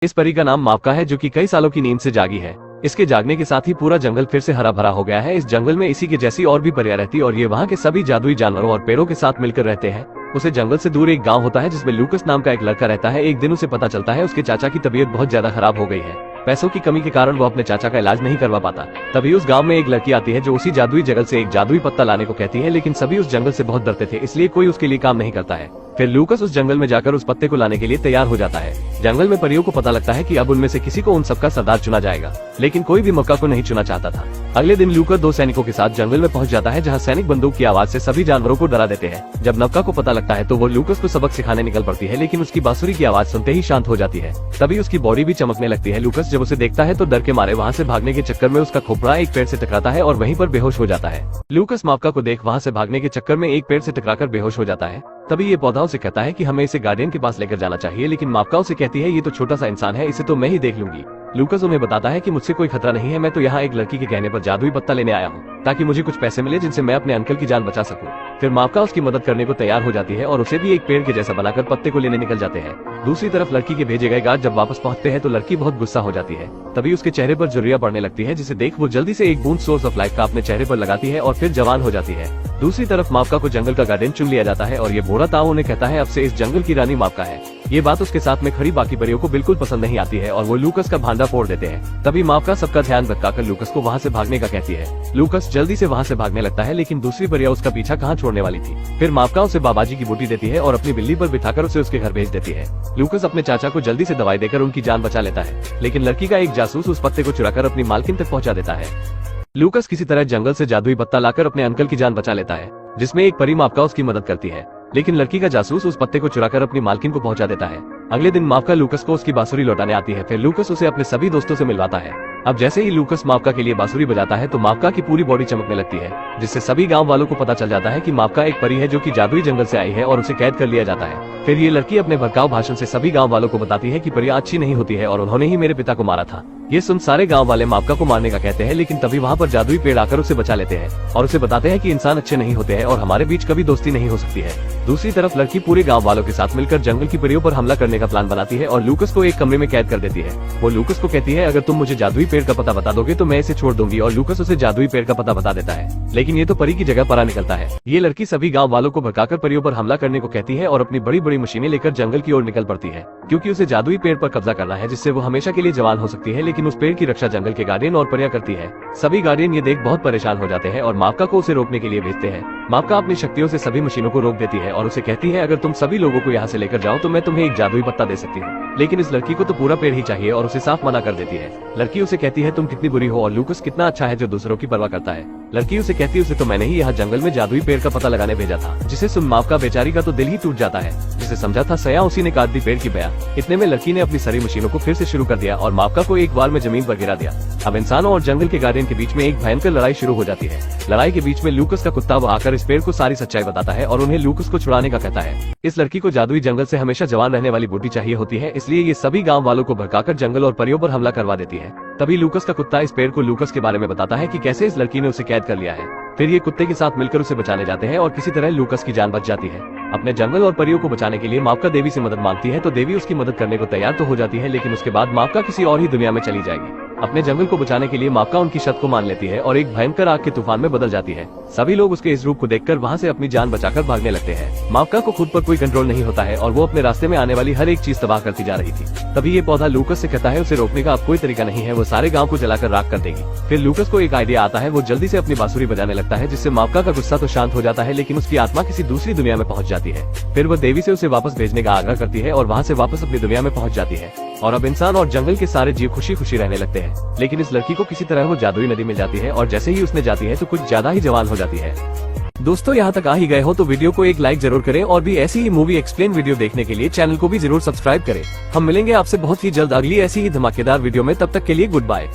इस परी का नाम मावका है, जो कि कई सालों की नींद से जागी है। इसके जागने के साथ ही पूरा जंगल फिर से हरा भरा हो गया है। इस जंगल में इसी के जैसी और भी परियां रहती और ये वहाँ के सभी जादुई जानवरों और पेड़ों के साथ मिलकर रहते हैं। उसे जंगल से दूर एक गांव होता है जिसमें लूकस नाम का एक लड़का रहता है। एक दिन उसे पता चलता है उसके चाचा की तबीयत बहुत ज्यादा खराब हो गई है। पैसों की कमी के कारण वो अपने चाचा का इलाज नहीं करवा पाता। तभी उस गांव में एक लड़की आती है जो उसी जादुई जंगल से एक जादुई पत्ता लाने को कहती है, लेकिन सभी उस जंगल से बहुत डरते थे, इसलिए कोई उसके लिए काम नहीं करता है। फिर लूकस उस जंगल में जाकर उस पत्ते को लाने के लिए तैयार हो जाता है। जंगल में परियों को पता लगता है कि अब उनमें से किसी को उन सबका सरदार चुना जाएगा, लेकिन कोई भी मौका को नहीं चुना चाहता था। अगले दिन लूकस 2 सैनिकों के साथ जंगल में पहुंच जाता है, जहां सैनिक बंदूक की आवाज से सभी जानवरों को डरा देते हैं। जब नवका को पता लगता है तो वो लूकस को सबक सिखाने निकल पड़ती है, लेकिन उसकी बांसुरी की आवाज सुनते ही शांत हो जाती है। तभी उसकी बॉडी भी चमकने लगती है। लूकस जब उसे देखता है तो डर के मारे वहाँ से भागने के चक्कर में उसका खोपड़ा एक पेड़ से टकराता है और वहीं पर बेहोश हो जाता है। लूकस मावका को देख वहाँ से भागने के चक्कर में एक पेड़ से टकराकर बेहोश हो जाता है। तभी ये पौधा उसे कहता है कि हमें इसे गार्डियन के पास लेकर जाना चाहिए, लेकिन मावका उसे कहती है ये तो छोटा सा इंसान है, इसे तो मैं ही देख लूंगी। लूकस उन्हें बताता है कि मुझसे कोई खतरा नहीं है, मैं तो यहाँ एक लड़की के कहने पर जादुई पत्ता लेने आया हूँ ताकि मुझे कुछ पैसे मिले जिनसे मैं अपने अंकल की जान बचा सकूं। फिर मावका उसकी मदद करने को तैयार हो जाती है और उसे भी एक पेड़ के जैसा बनाकर पत्ते को लेने निकल जाते हैं। दूसरी तरफ लड़की के भेजे गए गार्ड जब वापस पहुंचते हैं तो लड़की बहुत गुस्सा हो जाती है। तभी उसके चेहरे पर झुर्रियां पड़ने लगती है, जिसे देख वो जल्दी से एक बूंद सोर्स ऑफ लाइफ का अपने चेहरे पर लगाती है और फिर जवान हो जाती है। दूसरी तरफ मावका को जंगल का गार्डियन चुन लिया जाता है और ये बूढ़ा ताऊ उन्हें कहता है अब से इस जंगल की रानी मावका है। ये बात उसके साथ में खड़ी बाकी परियों को बिल्कुल पसंद नहीं आती है और वो लूकस का भांडा फोड़ देते हैं। तभी मावका सबका ध्यान भटकाकर लूकस को वहाँ से भागने का कहती है। लूकस जल्दी से वहाँ से भागने लगता है, लेकिन दूसरी परिया उसका पीछा कहाँ छोड़ने वाली थी। फिर मावका उसे बाबाजी की बूटी देती है और अपनी बिल्ली पर बिठाकर उसे उसके घर भेज देती है। लूकस अपने चाचा को जल्दी से दवाई देकर उनकी जान बचा लेता है, लेकिन लड़की का एक जासूस उस पत्ते को चुराकर अपनी मालकिन तक पहुँचा देता है। लूकस किसी तरह जंगल से जादुई पत्ता लाकर अपने अंकल की जान बचा लेता है, जिसमें एक परी मावका उसकी मदद करती है, लेकिन लड़की का जासूस उस पत्ते को चुराकर अपनी मालकिन को पहुंचा देता है। अगले दिन मावका लूकस को उसकी बांसुरी लौटाने आती है। फिर लूकस उसे अपने सभी दोस्तों से मिलवाता है। अब जैसे ही लूकस मावका के लिए बांसुरी बजाता है तो मावका की पूरी बॉडी चमकने लगती है, जिससे सभी गांव वालों को पता चल जाता है कि मावका एक परी है जो कि जादुई जंगल से आई है और उसे कैद कर लिया जाता है। फिर ये लड़की अपने भड़काऊ भाषण से सभी गांव वालों को बताती है कि परियां अच्छी नहीं होती है और उन्होंने ही मेरे पिता को मारा था। ये सुन सारे गांव वाले मावका को मारने का कहते हैं, लेकिन तभी वहाँ पर जादुई पेड़ आकर उसे बचा लेते हैं और उसे बताते हैं कि इंसान अच्छे नहीं होते हैं और हमारे बीच कभी दोस्ती नहीं हो सकती है। दूसरी तरफ लड़की पूरे गांव वालों के साथ मिलकर जंगल की परियों पर हमला करने का प्लान बनाती है और लूकस को एक कमरे में कैद कर देती है। वो लूकस को कहती है अगर तुम मुझे जादुई पेड़ का पता बता दोगे तो मैं इसे छोड़ दूंगी, और लूकस उसे जादुई पेड़ का पता बता देता है, लेकिन ये तो परी की जगह परा निकलता है। ये लड़की सभी गाँव वालों को भड़काकर परियों पर हमला करने को कहती है और अपनी बड़ी बड़ी मशीनें लेकर जंगल की ओर निकल पड़ती है, क्योंकि उसे जादुई पेड़ पर कब्जा करना है जिससे वो हमेशा के लिए जवान हो सकती है। लेकिन उस पेड़ की रक्षा जंगल के गार्डियन और परियां करती है। सभी गार्डियन ये देख बहुत परेशान हो जाते हैं और मावका को उसे रोकने के लिए भेजते हैं। मावका अपनी शक्तियों से सभी मशीनों को रोक देती है और उसे कहती है अगर तुम सभी लोगों को यहाँ से लेकर जाओ तो मैं तुम्हें एक जादुई पत्ता दे सकती हूँ, लेकिन इस लड़की को तो पूरा पेड़ ही चाहिए और उसे साफ मना कर देती है। लड़की उसे कहती है तुम कितनी बुरी हो और लूकस कितना अच्छा है जो दूसरों की परवाह करता है। लड़की उसे कहती है उसे तो मैंने ही यहाँ जंगल में जादुई पेड़ का पता लगाने भेजा था, जिसे सुन मावका बेचारी का तो दिल ही टूट जाता है। जिसे समझा था सया उसी ने काट दी पेड़ की बया। इतने में लड़की ने अपनी सारी मशीनों को फिर से शुरू कर दिया और मावका को एक बार में जमीन पर गिरा दिया। अब इंसानों और जंगल के गार्डियन के बीच में एक भयंकर लड़ाई शुरू हो जाती है। लड़ाई के बीच में लूकस का कुत्ता आकर इस पेड़ को सारी सच्चाई बताता है और उन्हें लूकस को छुड़ाने का कहता है। इस लड़की को जादुई जंगल से हमेशा जवान रहने वाली बूटी चाहिए होती है, इसलिए ये सभी गाँव वालों को भड़काकर जंगल और परियों पर हमला करवा देती है। तभी लूकस का कुत्ता इस पेड़ को लूकस के बारे में बताता है कि कैसे इस लड़की ने उसे कैद कर लिया है। फिर ये कुत्ते के साथ मिलकर उसे बचाने जाते हैं और किसी तरह लूकस की जान बच जाती है। अपने जंगल और परियों को बचाने के लिए मावका देवी से मदद मांगती है तो देवी उसकी मदद करने को तैयार तो हो जाती है, लेकिन उसके बाद मावका किसी और ही दुनिया में चली जाएगी। अपने जंगल को बचाने के लिए मावका उनकी शर्त को मान लेती है और एक भयंकर आग के तूफान में बदल जाती है। सभी लोग उसके इस रूप को देखकर वहाँ से अपनी जान बचाकर भागने लगते हैं। मावका को खुद पर कोई कंट्रोल नहीं होता है और वो अपने रास्ते में आने वाली हर एक चीज तबाह करती जा रही थी। तभी ये पौधा लूकस से कहता है उसे रोकने का अब कोई तरीका नहीं है, वो सारे गाँव को जलाकर राख कर देगी। फिर लूकस को एक आइडिया आता है, वो जल्दी से अपनी बांसुरी बजाने लगता है, जिससे मावका का गुस्सा तो शांत हो जाता है, लेकिन उसकी आत्मा किसी दूसरी दुनिया में पहुंच जाती है। फिर वह देवी से उसे वापस भेजने का आग्रह करती है और वहाँ से वापस अपनी दुनिया में पहुंच जाती है और अब इंसान और जंगल के सारे जीव खुशी खुशी रहने लगते हैं। लेकिन इस लड़की को किसी तरह वो जादुई नदी मिल जाती है और जैसे ही उसने जाती है तो कुछ ज्यादा ही जवान हो जाती है। दोस्तों यहाँ तक आ ही गए हो तो वीडियो को एक लाइक जरूर करें और भी ऐसी ही मूवी एक्सप्लेन वीडियो देखने के लिए चैनल को भी जरूर सब्सक्राइब करें। हम मिलेंगे आपसे बहुत ही जल्द अगली ऐसी ही धमाकेदार वीडियो में, तब तक के लिए गुड बाय।